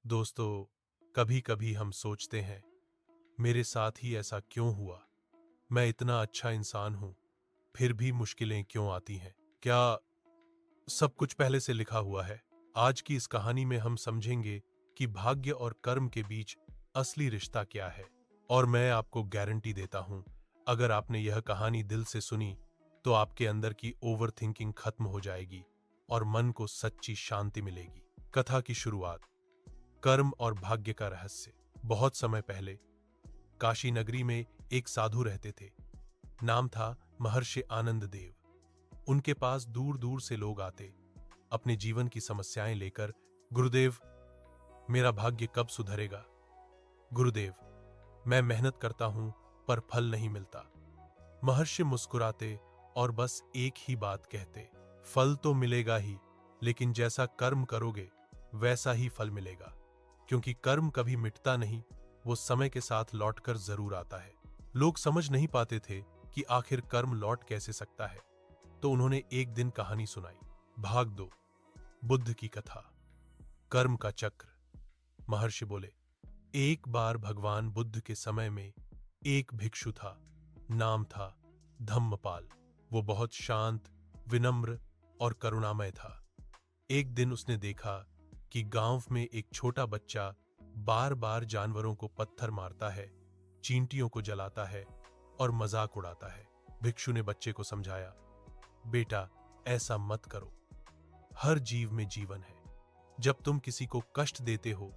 दोस्तों, कभी कभी हम सोचते हैं, मेरे साथ ही ऐसा क्यों हुआ? मैं इतना अच्छा इंसान हूं, फिर भी मुश्किलें क्यों आती हैं? क्या सब कुछ पहले से लिखा हुआ है? आज की इस कहानी में हम समझेंगे कि भाग्य और कर्म के बीच असली रिश्ता क्या है। और मैं आपको गारंटी देता हूं, अगर आपने यह कहानी दिल से सुनी, तो आपके अंदर की ओवर थिंकिंग खत्म हो जाएगी और मन को सच्ची शांति मिलेगी। कथा की शुरुआत। कर्म और भाग्य का रहस्य। बहुत समय पहले काशी नगरी में एक साधु रहते थे। नाम था महर्षि आनंद देव। उनके पास दूर दूर से लोग आते, अपने जीवन की समस्याएं लेकर। गुरुदेव, मेरा भाग्य कब सुधरेगा? गुरुदेव, मैं मेहनत करता हूं, पर फल नहीं मिलता। महर्षि मुस्कुराते और बस एक ही बात कहते, फल तो मिलेगा ही, लेकिन जैसा कर्म करोगे वैसा ही फल मिलेगा। क्योंकि कर्म कभी मिटता नहीं, वो समय के साथ लौटकर जरूर आता है। लोग समझ नहीं पाते थे कि आखिर कर्म लौट कैसे सकता है। तो उन्होंने एक दिन कहानी सुनाई। भाग 2, बुद्ध की कथा। कर्म का चक्र। महर्षि बोले, एक बार भगवान बुद्ध के समय में एक भिक्षु था। नाम था धम्मपाल। वो बहुत शांत, विनम्र और करुणामय था। एक दिन उसने देखा कि गांव में एक छोटा बच्चा बार बार जानवरों को पत्थर मारता है, चींटियों को जलाता है और मजाक उड़ाता है। भिक्षु ने बच्चे को समझाया, बेटा, ऐसा मत करो। हर जीव में जीवन है। जब तुम किसी को कष्ट देते हो,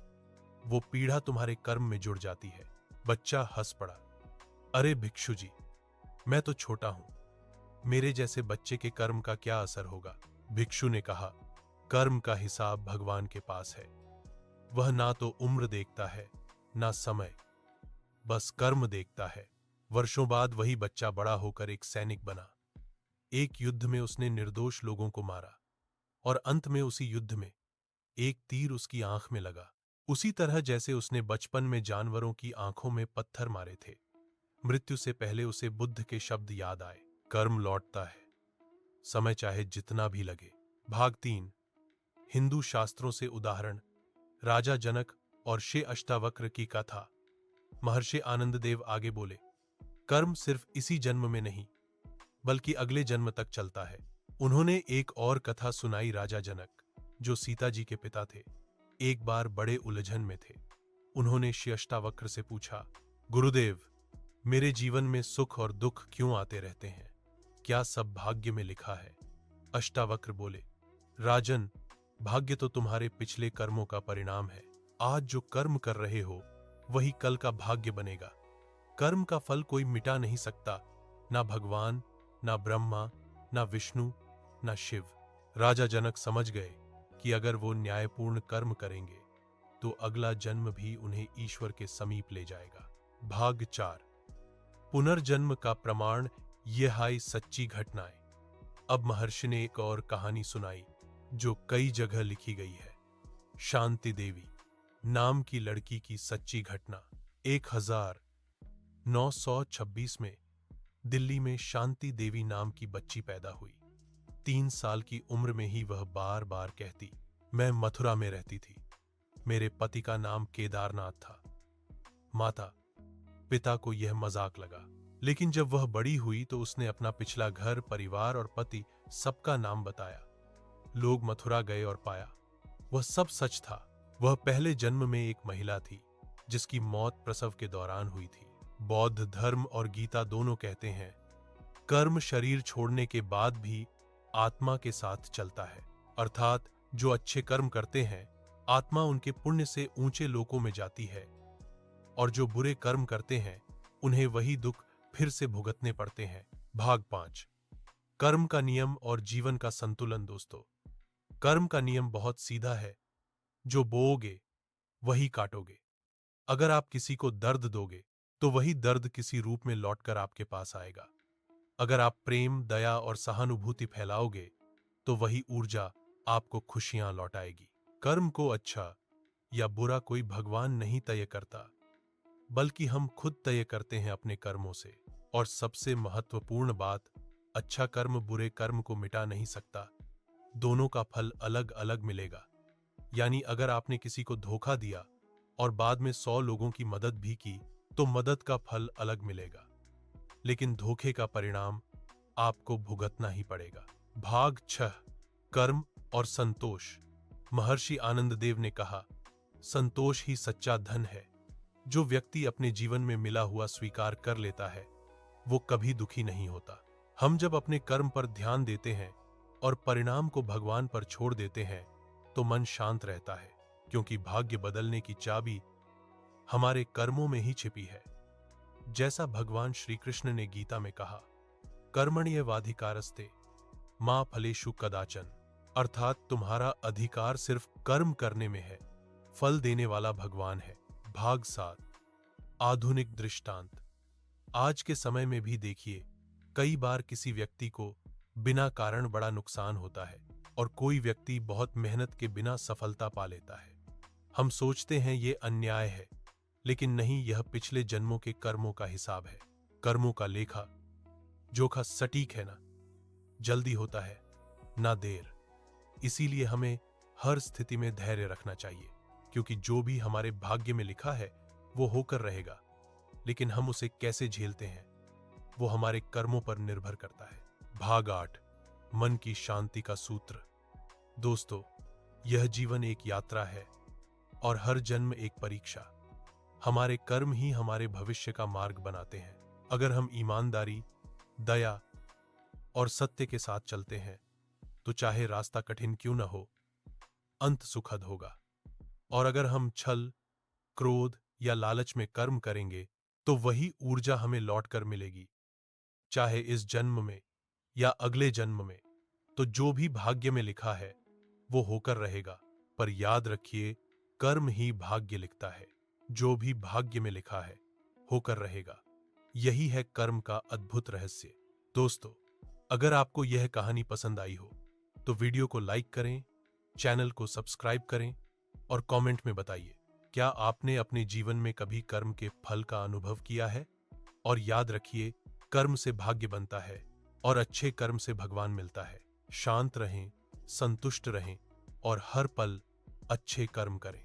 वो पीड़ा तुम्हारे कर्म में जुड़ जाती है। बच्चा हंस पड़ा। अरे भिक्षु जी, मैं तो छोटा हूं, मेरे जैसे बच्चे के कर्म का क्या असर होगा? भिक्षु ने कहा, कर्म का हिसाब भगवान के पास है। वह ना तो उम्र देखता है, ना समय, बस कर्म देखता है। वर्षों बाद वही बच्चा बड़ा होकर एक सैनिक बना। एक युद्ध में उसने निर्दोष लोगों को मारा और अंत में उसी युद्ध में एक तीर उसकी आंख में लगा। उसी तरह जैसे उसने बचपन में जानवरों की आंखों में पत्थर मारे थे। मृत्यु से पहले उसे बुद्ध के शब्द याद आए, कर्म लौटता है, समय चाहे जितना भी लगे। भाग 3, हिंदू शास्त्रों से उदाहरण। राजा जनक और श्री अष्टावक्र की कथा। महर्षि आनंद देव आगे बोले, कर्म सिर्फ इसी जन्म में नहीं, बल्कि अगले जन्म तक चलता है। उन्होंने एक और कथा सुनाई। राजा जनक, जो सीता जी के पिता थे, एक बार बड़े उलझन में थे। उन्होंने श्री अष्टावक्र से पूछा, गुरुदेव, मेरे जीवन में सुख और दुख क्यों आते रहते हैं? क्या सब भाग्य में लिखा है? अष्टावक्र बोले, राजन, भाग्य तो तुम्हारे पिछले कर्मों का परिणाम है। आज जो कर्म कर रहे हो, वही कल का भाग्य बनेगा। कर्म का फल कोई मिटा नहीं सकता, ना भगवान, ना ब्रह्मा, ना विष्णु, ना शिव। राजा जनक समझ गए कि अगर वो न्यायपूर्ण कर्म करेंगे, तो अगला जन्म भी उन्हें ईश्वर के समीप ले जाएगा। भाग 4, पुनर्जन्म का प्रमाण। ये हाई सच्ची घटनाएं। अब महर्षि ने एक और कहानी सुनाई, जो कई जगह लिखी गई है। शांति देवी नाम की लड़की की सच्ची घटना। 1926 में दिल्ली में शांति देवी नाम की बच्ची पैदा हुई। 3 साल की उम्र में ही वह बार बार कहती, मैं मथुरा में रहती थी, मेरे पति का नाम केदारनाथ था। माता पिता को यह मजाक लगा, लेकिन जब वह बड़ी हुई तो उसने अपना पिछला घर, परिवार और पति सबका नाम बताया। लोग मथुरा गए और पाया वह सब सच था। वह पहले जन्म में एक महिला थी, जिसकी मौत प्रसव के दौरान हुई थी। बौद्ध धर्म और गीता दोनों कहते हैं, कर्म शरीर छोड़ने के बाद भी आत्मा के साथ चलता है। अर्थात जो अच्छे कर्म करते हैं, आत्मा उनके पुण्य से ऊंचे लोकों में जाती है, और जो बुरे कर्म करते हैं, उन्हें वही दुख फिर से भुगतने पड़ते हैं। भाग 5, कर्म का नियम और जीवन का संतुलन। दोस्तों, कर्म का नियम बहुत सीधा है। जो बोओगे वही काटोगे। अगर आप किसी को दर्द दोगे, तो वही दर्द किसी रूप में लौटकर आपके पास आएगा। अगर आप प्रेम, दया और सहानुभूति फैलाओगे, तो वही ऊर्जा आपको खुशियां लौटाएगी। कर्म को अच्छा या बुरा कोई भगवान नहीं तय करता, बल्कि हम खुद तय करते हैं अपने कर्मों से। और सबसे महत्वपूर्ण बात, अच्छा कर्म बुरे कर्म को मिटा नहीं सकता, दोनों का फल अलग अलग मिलेगा। यानी अगर आपने किसी को धोखा दिया और बाद में 100 लोगों की मदद भी की तो मदद का फल अलग मिलेगा, लेकिन धोखे का परिणाम आपको भुगतना ही पड़ेगा। भाग 6, कर्म और संतोष। महर्षि आनंद देव ने कहा, संतोष ही सच्चा धन है। जो व्यक्ति अपने जीवन में मिला हुआ स्वीकार कर लेता है वो कभी दुखी नहीं होता। हम जब अपने कर्म पर ध्यान देते हैं और परिणाम को भगवान पर छोड़ देते हैं तो मन शांत रहता है, क्योंकि भाग्य बदलने की चाबी हमारे कर्मों में ही छिपी है। जैसा भगवान श्री कृष्ण ने गीता में कहा, कर्मण्येवाधिकारस्ते मा फलेषु कदाचन, अर्थात तुम्हारा अधिकार सिर्फ कर्म करने में है, फल देने वाला भगवान है। भाग 7, आधुनिक दृष्टांत। आज के समय में भी देखिए, कई बार किसी व्यक्ति को बिना कारण बड़ा नुकसान होता है और कोई व्यक्ति बहुत मेहनत के बिना सफलता पा लेता है। हम सोचते हैं ये अन्याय है, लेकिन नहीं, यह पिछले जन्मों के कर्मों का हिसाब है। कर्मों का लेखा जोखा सटीक है, ना जल्दी होता है ना देर। इसीलिए हमें हर स्थिति में धैर्य रखना चाहिए, क्योंकि जो भी हमारे भाग्य में लिखा है वो होकर रहेगा, लेकिन हम उसे कैसे झेलते हैं वो हमारे कर्मों पर निर्भर करता है। भाग 8, मन की शांति का सूत्र। दोस्तों, यह जीवन एक यात्रा है और हर जन्म एक परीक्षा। हमारे कर्म ही हमारे भविष्य का मार्ग बनाते हैं। अगर हम ईमानदारी, दया और सत्य के साथ चलते हैं तो चाहे रास्ता कठिन क्यों न हो, अंत सुखद होगा। और अगर हम छल, क्रोध या लालच में कर्म करेंगे तो वही ऊर्जा हमें लौटकर मिलेगी, चाहे इस जन्म में या अगले जन्म में। तो जो भी भाग्य में लिखा है वो होकर रहेगा, पर याद रखिए, कर्म ही भाग्य लिखता है। जो भी भाग्य में लिखा है होकर रहेगा। यही है कर्म का अद्भुत रहस्य। दोस्तों, अगर आपको यह कहानी पसंद आई हो तो वीडियो को लाइक करें, चैनल को सब्सक्राइब करें और कमेंट में बताइए, क्या आपने अपने जीवन में कभी कर्म के फल का अनुभव किया है? और याद रखिए, कर्म से भाग्य बनता है और अच्छे कर्म से भगवान मिलता है। शांत रहें, संतुष्ट रहें और हर पल अच्छे कर्म करें।